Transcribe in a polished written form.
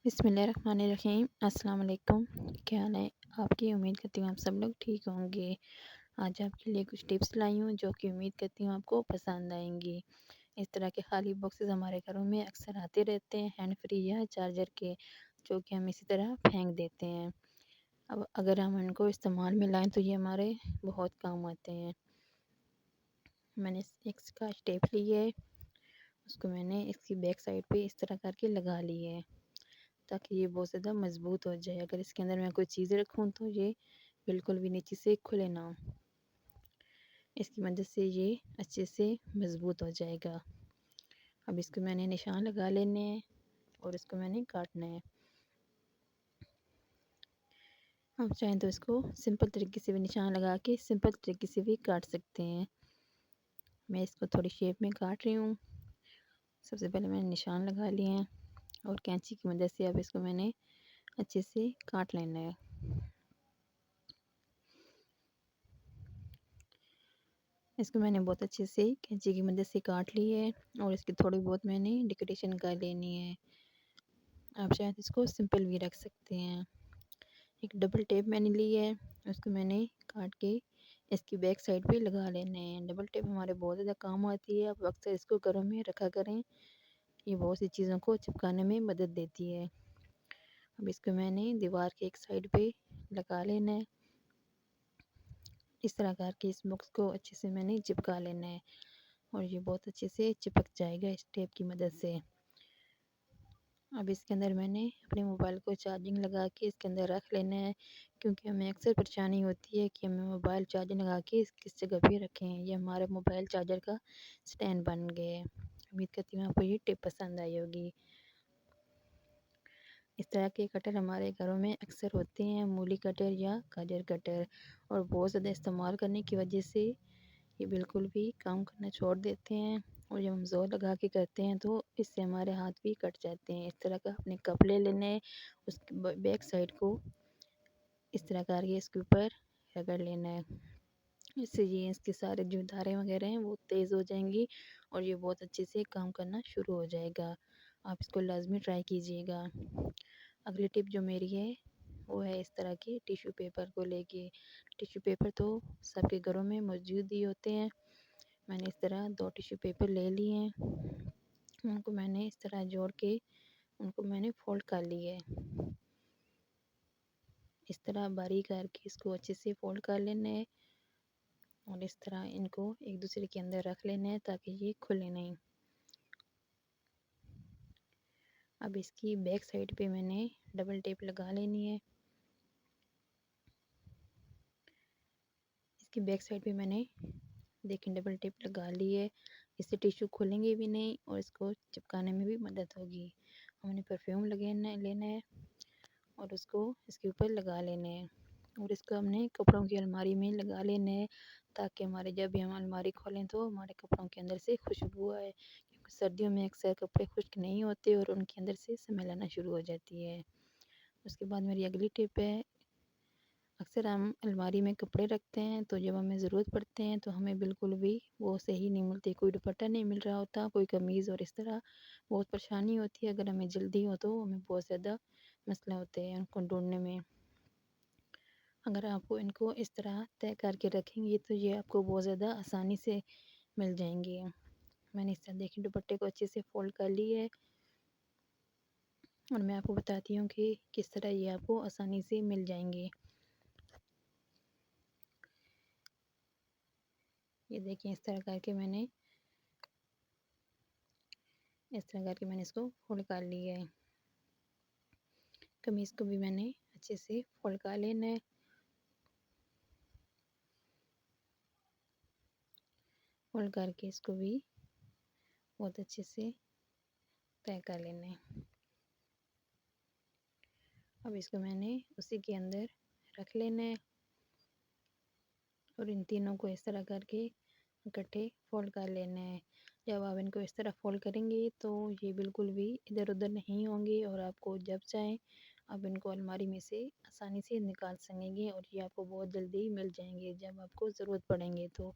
बिस्मिल्लाहिर्रहमानिर्रहीम। अस्सलाम वालेकुम। क्या हाल है आपकी? उम्मीद करती हूँ आप सब लोग ठीक होंगे। आज आपके लिए कुछ टिप्स लाई हूँ जो कि उम्मीद करती हूँ आपको पसंद आएंगी। इस तरह के खाली बॉक्सेस हमारे घरों में अक्सर आते रहते हैं, हैंड फ्री या चार्जर के, जो कि हम इसी तरह फेंक देते हैं। अब अगर हम इनको इस्तेमाल में लाएँ तो ये हमारे बहुत काम आते हैं। मैंने एक स्कॉच टेप ली है, उसको मैंने इसकी बैक साइड पे इस तरह करके लगा ली है ताकि ये बहुत ज़्यादा मज़बूत हो जाए। अगर इसके अंदर मैं कोई चीज़ रखूँ तो ये बिल्कुल भी नीचे से खुले ना। इसकी मदद से ये अच्छे से मज़बूत हो जाएगा। अब इसको मैंने निशान लगा लेने हैं और इसको मैंने काटना है। आप चाहें तो इसको सिंपल तरीके से भी निशान लगा के सिंपल तरीके से भी काट सकते हैं। मैं इसको थोड़ी शेप में काट रही हूँ। सबसे पहले मैंने निशान लगा लिए हैं और कैंची की मदद से अब इसको मैंने अच्छे से काट लेना है। इसको मैंने बहुत अच्छे से कैंची की मदद से काट ली है और इसकी थोड़ी बहुत मैंने डेकोरेशन कर लेनी है। आप शायद इसको सिंपल भी रख सकते हैं। एक डबल टेप मैंने ली है, उसको मैंने काट के इसकी बैक साइड पे लगा लेना है। डबल टेप हमारे बहुत ज़्यादा काम आती है। आप अक्सर इसको घरों में रखा करें, ये बहुत सी चीज़ों को चिपकाने में मदद देती है। अब इसको मैंने दीवार के एक साइड पे लगा लेना है। इस तरह करके इस बॉक्स को अच्छे से मैंने चिपका लेना है और ये बहुत अच्छे से चिपक जाएगा इस टेप की मदद से। अब इसके अंदर मैंने अपने मोबाइल को चार्जिंग लगा के इसके अंदर रख लेना है, क्योंकि हमें अक्सर परेशानी होती है कि हमें मोबाइल चार्जिंग लगा के किस जगह पे रखें। ये हमारे मोबाइल चार्जर का स्टैंड बन गया है। उम्मीद करती हूँ आपको ये टिप पसंद आई होगी। इस तरह के कटर हमारे घरों में अक्सर होते हैं, मूली कटर या गाजर कटर, और बहुत ज़्यादा इस्तेमाल करने की वजह से ये बिल्कुल भी काम करना छोड़ देते हैं और जब हम ज़ोर लगा के करते हैं तो इससे हमारे हाथ भी कट जाते हैं। इस तरह का अपने कप ले लेना है, उसके बैक साइड को इस तरह करके इसके ऊपर रगड़ लेना है। इससे ये इसके सारे जो धारें वगैरह हैं वो तेज़ हो जाएंगी और ये बहुत अच्छे से काम करना शुरू हो जाएगा। आप इसको लाजमी ट्राई कीजिएगा। अगली टिप जो मेरी है वो है इस तरह के टिश्यू पेपर को लेके। टिश्यू पेपर तो सबके घरों में मौजूद ही होते हैं। मैंने इस तरह 2 टिश्यू पेपर ले लिए हैं, उनको मैंने इस तरह जोड़ के उनको मैंने फोल्ड कर लिया है। इस तरह बारीक करके इसको अच्छे से फोल्ड कर लेना है और इस तरह इनको एक दूसरे के अंदर रख लेना है ताकि ये खुले नहीं। अब इसकी बैक साइड पे मैंने डबल टेप लगा लेनी है। इसकी बैक साइड पे मैंने देखें डबल टेप लगा ली है। इससे टिश्यू खुलेंगे भी नहीं और इसको चिपकाने में भी मदद होगी। हमने परफ्यूम लेना है और उसको इसके ऊपर लगा लेना है और इसको हमने कपड़ों की अलमारी में लगा लेना है ताकि हमारे जब भी हम अलमारी खोलें तो हमारे कपड़ों के अंदर से खुशबू आए, क्योंकि सर्दियों में अक्सर कपड़े खुश्क नहीं होते और उनके अंदर से स्मेल आना शुरू हो जाती है। उसके बाद मेरी अगली टिप है, अक्सर हम अलमारी में कपड़े रखते हैं तो जब हमें ज़रूरत पड़ते हैं तो हमें बिल्कुल भी वो सही नहीं मिलती, कोई दुपट्टा नहीं मिल रहा होता, कोई कमीज़, और इस तरह बहुत परेशानी होती है। अगर हमें जल्दी हो तो हमें बहुत ज़्यादा मसला होते हैं उनको ढूंढने में। अगर आपको इनको इस तरह तय करके रखेंगे तो ये आपको बहुत ज़्यादा आसानी से मिल जाएंगे। मैंने इस तरह देखिए दुपट्टे को अच्छे से फोल्ड कर लिया है और मैं आपको बताती हूँ कि किस तरह ये आपको आसानी से मिल जाएंगे। ये देखिए इस तरह करके मैंने इसको फोल्ड कर लिया है। कमीज़ को भी मैंने अच्छे से फोल्ड कर लेना है। फोल्ड करके इसको भी बहुत अच्छे से तय कर लेना है। अब इसको मैंने उसी के अंदर रख लेना है और इन तीनों को इस तरह करके इकट्ठे फोल्ड कर लेना है। जब आप इनको इस तरह फोल्ड करेंगे तो ये बिल्कुल भी इधर उधर नहीं होंगे और आपको जब चाहें आप इनको अलमारी में से आसानी से निकाल सकेंगे और ये आपको बहुत जल्दी मिल जाएंगे जब आपको ज़रूरत पड़ेंगे तो।